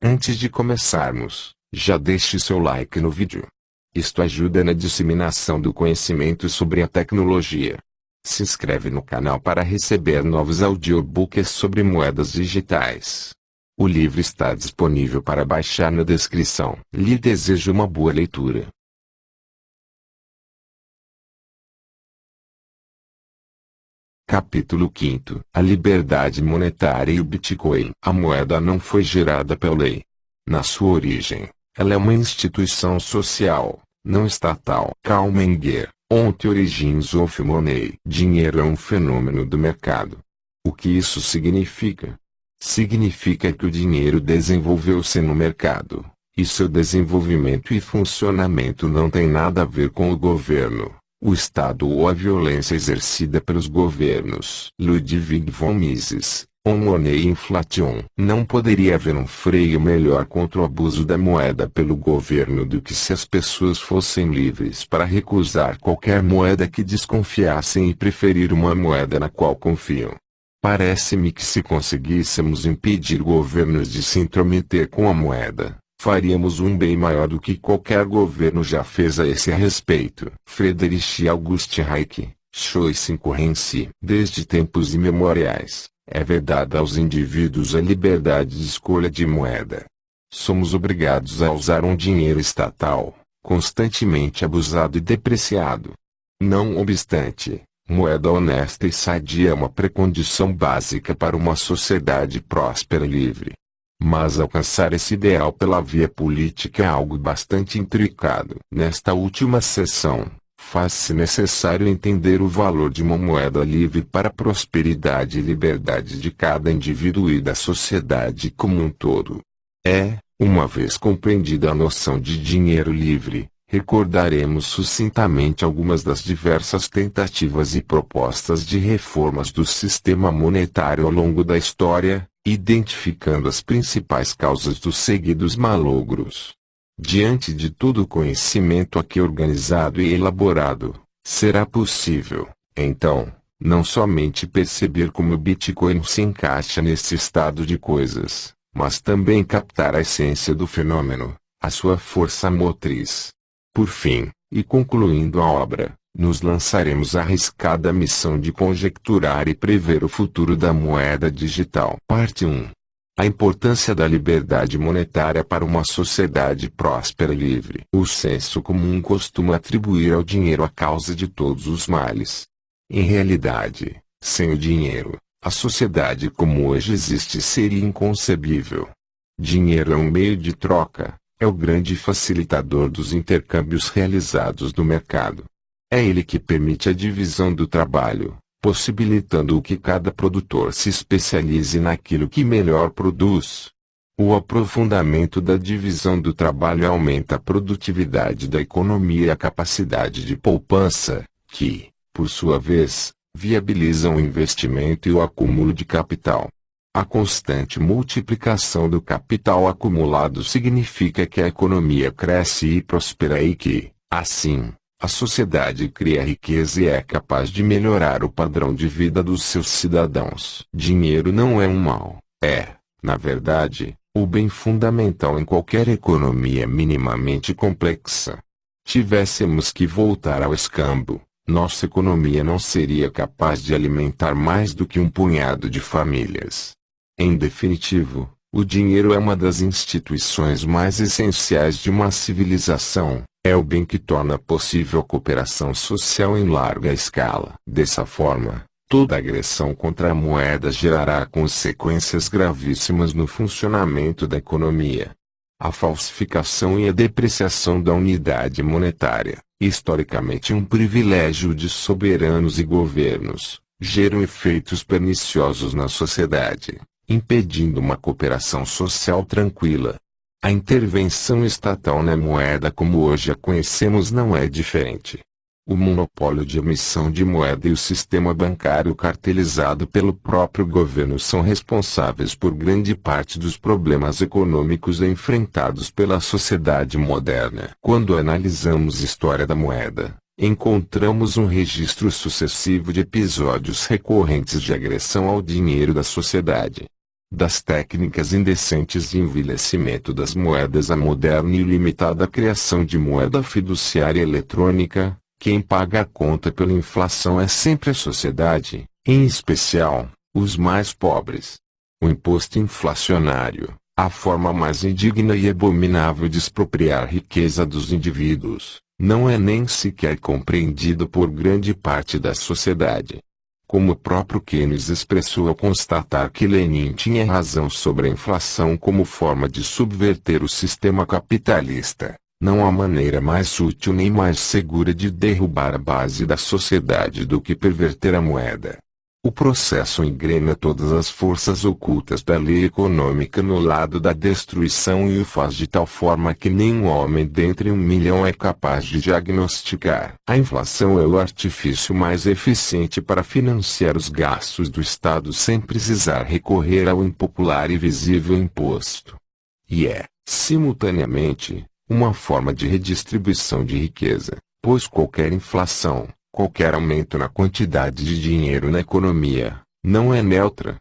Antes de começarmos, já deixe seu like no vídeo. Isto ajuda na disseminação do conhecimento sobre a tecnologia. Se inscreve no canal para receber novos audiobooks sobre moedas digitais. O livro está disponível para baixar na descrição. Lhe desejo uma boa leitura. Capítulo 5. A liberdade monetária e o Bitcoin. A moeda não foi gerada pela lei. Na sua origem, ela é uma instituição social, não estatal. Karl Menger, On the Origins of Money. Dinheiro é um fenômeno do mercado. O que isso significa? Significa que o dinheiro desenvolveu-se no mercado, e seu desenvolvimento e funcionamento não tem nada a ver com o governo, o Estado ou a violência exercida pelos governos. Ludwig von Mises, On Money Inflation. Não poderia haver um freio melhor contra o abuso da moeda pelo governo do que se as pessoas fossem livres para recusar qualquer moeda que desconfiassem e preferir uma moeda na qual confiam. Parece-me que se conseguíssemos impedir governos de se intrometer com a moeda, faríamos um bem maior do que qualquer governo já fez a esse respeito. Friedrich August Hayek, Choice Currency. Desde tempos imemoriais, é vedada aos indivíduos a liberdade de escolha de moeda. Somos obrigados a usar um dinheiro estatal, constantemente abusado e depreciado. Não obstante, moeda honesta e sadia é uma precondição básica para uma sociedade próspera e livre. Mas alcançar esse ideal pela via política é algo bastante intricado. Nesta última sessão, faz-se necessário entender o valor de uma moeda livre para a prosperidade e liberdade de cada indivíduo e da sociedade como um todo. Uma vez compreendida a noção de dinheiro livre, recordaremos sucintamente algumas das diversas tentativas e propostas de reformas do sistema monetário ao longo da história, identificando as principais causas dos seguidos malogros. Diante de todo o conhecimento aqui organizado e elaborado, será possível, então, não somente perceber como o Bitcoin se encaixa nesse estado de coisas, mas também captar a essência do fenômeno, a sua força motriz. Por fim, e concluindo a obra, nos lançaremos à arriscada missão de conjecturar e prever o futuro da moeda digital. Parte 1. A importância da liberdade monetária para uma sociedade próspera e livre. O senso comum costuma atribuir ao dinheiro a causa de todos os males. Em realidade, sem o dinheiro, a sociedade como hoje existe seria inconcebível. Dinheiro é um meio de troca, é o grande facilitador dos intercâmbios realizados no mercado. É ele que permite a divisão do trabalho, possibilitando que cada produtor se especialize naquilo que melhor produz. O aprofundamento da divisão do trabalho aumenta a produtividade da economia e a capacidade de poupança, que, por sua vez, viabilizam o investimento e o acúmulo de capital. A constante multiplicação do capital acumulado significa que a economia cresce e prospera e que, assim, a sociedade cria riqueza e é capaz de melhorar o padrão de vida dos seus cidadãos. Dinheiro não é um mal, na verdade, o bem fundamental em qualquer economia minimamente complexa. Tivéssemos que voltar ao escambo, nossa economia não seria capaz de alimentar mais do que um punhado de famílias. Em definitivo, o dinheiro é uma das instituições mais essenciais de uma civilização, é o bem que torna possível a cooperação social em larga escala. Dessa forma, toda agressão contra a moeda gerará consequências gravíssimas no funcionamento da economia. A falsificação e a depreciação da unidade monetária, historicamente um privilégio de soberanos e governos, geram efeitos perniciosos na sociedade, impedindo uma cooperação social tranquila. A intervenção estatal na moeda como hoje a conhecemos não é diferente. O monopólio de emissão de moeda e o sistema bancário cartelizado pelo próprio governo são responsáveis por grande parte dos problemas econômicos enfrentados pela sociedade moderna. Quando analisamos a história da moeda, encontramos um registro sucessivo de episódios recorrentes de agressão ao dinheiro da sociedade. das técnicas indecentes de envelhecimento das moedas à moderna e ilimitada criação de moeda fiduciária eletrônica, quem paga a conta pela inflação é sempre a sociedade, em especial, os mais pobres. O imposto inflacionário, a forma mais indigna e abominável de expropriar riqueza dos indivíduos, não é nem sequer compreendido por grande parte da sociedade. Como o próprio Keynes expressou ao constatar que Lenin tinha razão sobre a inflação como forma de subverter o sistema capitalista, não há maneira mais útil nem mais segura de derrubar a base da sociedade do que perverter a moeda. O processo engrena todas as forças ocultas da lei econômica no lado da destruição e o faz de tal forma que nenhum homem dentre 1 milhão é capaz de diagnosticar. A inflação é o artifício mais eficiente para financiar os gastos do Estado sem precisar recorrer ao impopular e visível imposto. E é, simultaneamente, uma forma de redistribuição de riqueza, pois qualquer inflação, qualquer aumento na quantidade de dinheiro na economia, não é neutra.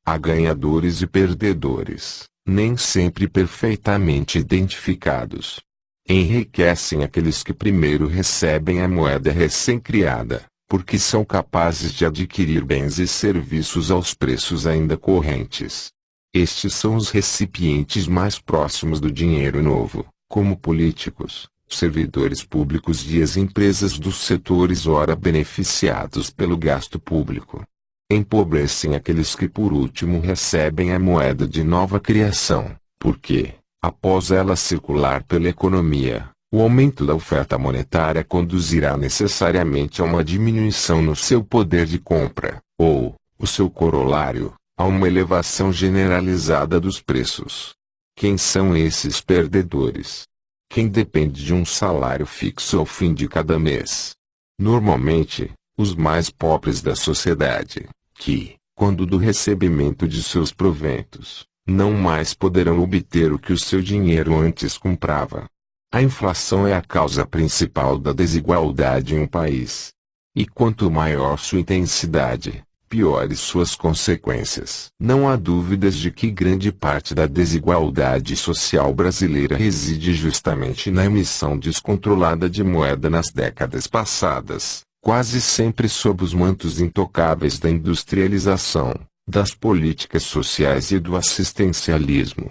Há ganhadores e perdedores, nem sempre perfeitamente identificados. Enriquecem aqueles que primeiro recebem a moeda recém-criada, porque são capazes de adquirir bens e serviços aos preços ainda correntes. Estes são os recipientes mais próximos do dinheiro novo, como políticos, servidores públicos e as empresas dos setores ora beneficiados pelo gasto público. Empobrecem aqueles que por último recebem a moeda de nova criação, porque, após ela circular pela economia, o aumento da oferta monetária conduzirá necessariamente a uma diminuição no seu poder de compra, ou, o seu corolário, a uma elevação generalizada dos preços. Quem são esses perdedores? Quem depende de um salário fixo ao fim de cada mês. Normalmente, os mais pobres da sociedade, que, quando do recebimento de seus proventos, não mais poderão obter o que o seu dinheiro antes comprava. A inflação é a causa principal da desigualdade em um país. E quanto maior sua intensidade, piores suas consequências. Não há dúvidas de que grande parte da desigualdade social brasileira reside justamente na emissão descontrolada de moeda nas décadas passadas, quase sempre sob os mantos intocáveis da industrialização, das políticas sociais e do assistencialismo.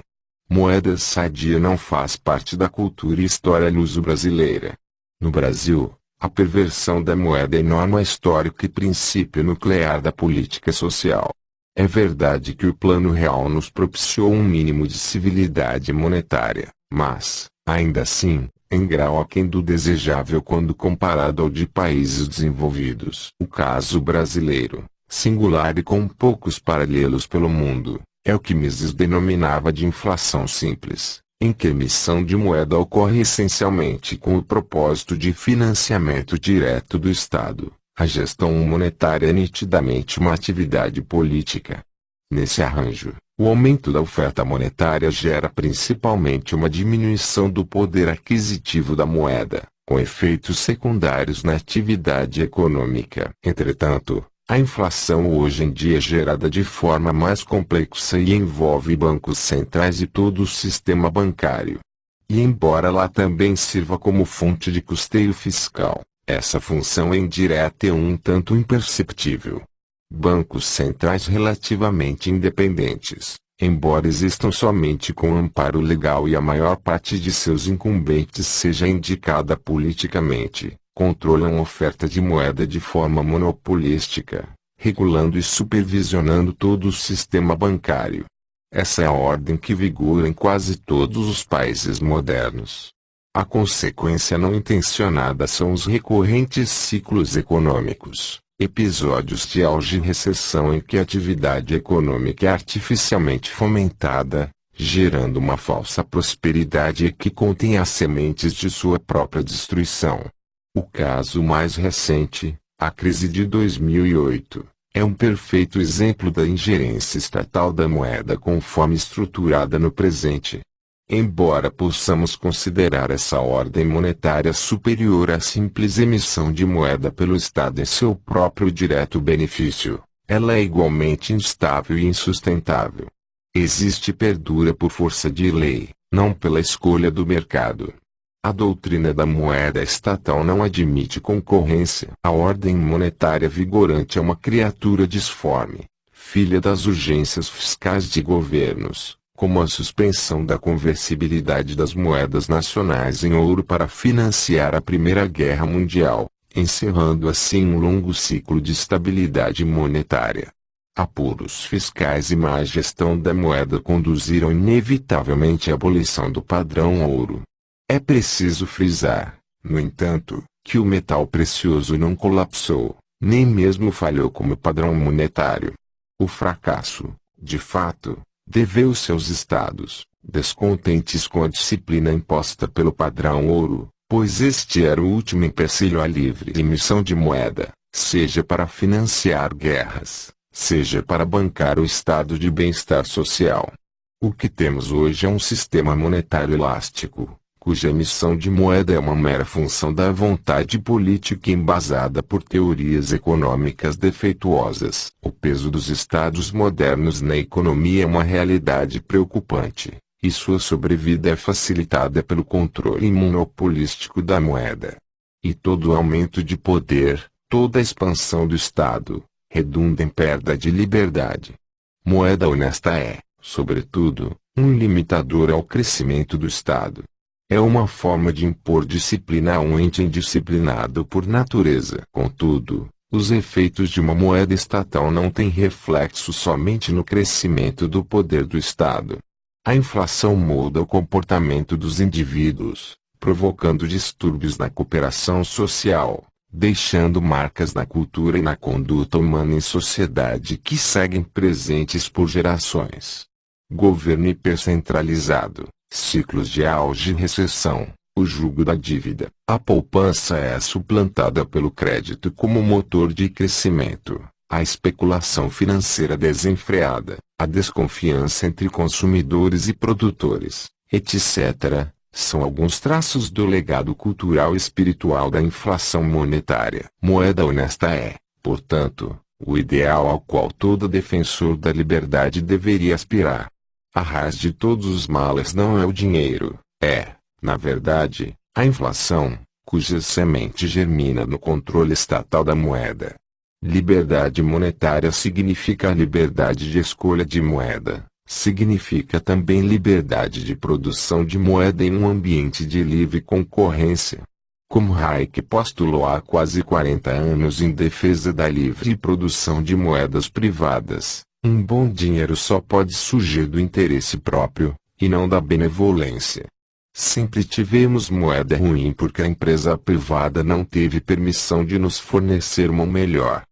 Moeda sadia não faz parte da cultura e história luso-brasileira. No Brasil, a perversão da moeda é norma histórica e princípio nuclear da política social. É verdade que o Plano Real nos propiciou um mínimo de civilidade monetária, mas, ainda assim, em grau aquém do desejável quando comparado ao de países desenvolvidos. O caso brasileiro, singular e com poucos paralelos pelo mundo, é o que Mises denominava de inflação simples, em que a emissão de moeda ocorre essencialmente com o propósito de financiamento direto do Estado. A gestão monetária é nitidamente uma atividade política. Nesse arranjo, o aumento da oferta monetária gera principalmente uma diminuição do poder aquisitivo da moeda, com efeitos secundários na atividade econômica. Entretanto, a inflação hoje em dia é gerada de forma mais complexa e envolve bancos centrais e todo o sistema bancário. E embora ela também sirva como fonte de custeio fiscal, essa função é indireta e um tanto imperceptível. Bancos centrais relativamente independentes, embora existam somente com amparo legal e a maior parte de seus incumbentes seja indicada politicamente, controlam a oferta de moeda de forma monopolística, regulando e supervisionando todo o sistema bancário. Essa é a ordem que vigora em quase todos os países modernos. A consequência não intencionada são os recorrentes ciclos econômicos, episódios de auge e recessão em que a atividade econômica é artificialmente fomentada, gerando uma falsa prosperidade que contém as sementes de sua própria destruição. O caso mais recente, a crise de 2008, é um perfeito exemplo da ingerência estatal da moeda conforme estruturada no presente. Embora possamos considerar essa ordem monetária superior à simples emissão de moeda pelo Estado em seu próprio direto benefício, ela é igualmente instável e insustentável. Existe e perdura por força de lei, não pela escolha do mercado. A doutrina da moeda estatal não admite concorrência. A ordem monetária vigorante é uma criatura disforme, filha das urgências fiscais de governos, como a suspensão da conversibilidade das moedas nacionais em ouro para financiar a Primeira Guerra Mundial, encerrando assim um longo ciclo de estabilidade monetária. Apuros fiscais e má gestão da moeda conduziram inevitavelmente à abolição do padrão ouro. É preciso frisar, no entanto, que o metal precioso não colapsou, nem mesmo falhou como padrão monetário. O fracasso, de fato, deveu-se aos estados, descontentes com a disciplina imposta pelo padrão ouro, pois este era o último empecilho à livre emissão de moeda, seja para financiar guerras, seja para bancar o estado de bem-estar social. O que temos hoje é um sistema monetário elástico, cuja emissão de moeda é uma mera função da vontade política embasada por teorias econômicas defeituosas. O peso dos estados modernos na economia é uma realidade preocupante, e sua sobrevida é facilitada pelo controle monopolístico da moeda. E todo aumento de poder, toda expansão do Estado, redunda em perda de liberdade. Moeda honesta é, sobretudo, um limitador ao crescimento do Estado. É uma forma de impor disciplina a um ente indisciplinado por natureza. Contudo, os efeitos de uma moeda estatal não têm reflexo somente no crescimento do poder do Estado. A inflação molda o comportamento dos indivíduos, provocando distúrbios na cooperação social, deixando marcas na cultura e na conduta humana em sociedade que seguem presentes por gerações. Governo hipercentralizado, ciclos de auge e recessão, o jugo da dívida. A poupança é suplantada pelo crédito como motor de crescimento, a especulação financeira desenfreada, a desconfiança entre consumidores e produtores, etc., são alguns traços do legado cultural e espiritual da inflação monetária. Moeda honesta é, portanto, o ideal ao qual todo defensor da liberdade deveria aspirar. A raiz de todos os males não é o dinheiro, é, na verdade, a inflação, cuja semente germina no controle estatal da moeda. Liberdade monetária significa a liberdade de escolha de moeda, significa também liberdade de produção de moeda em um ambiente de livre concorrência. Como Hayek postulou há quase 40 anos em defesa da livre produção de moedas privadas, um bom dinheiro só pode surgir do interesse próprio, e não da benevolência. Sempre tivemos moeda ruim porque a empresa privada não teve permissão de nos fornecer uma melhor.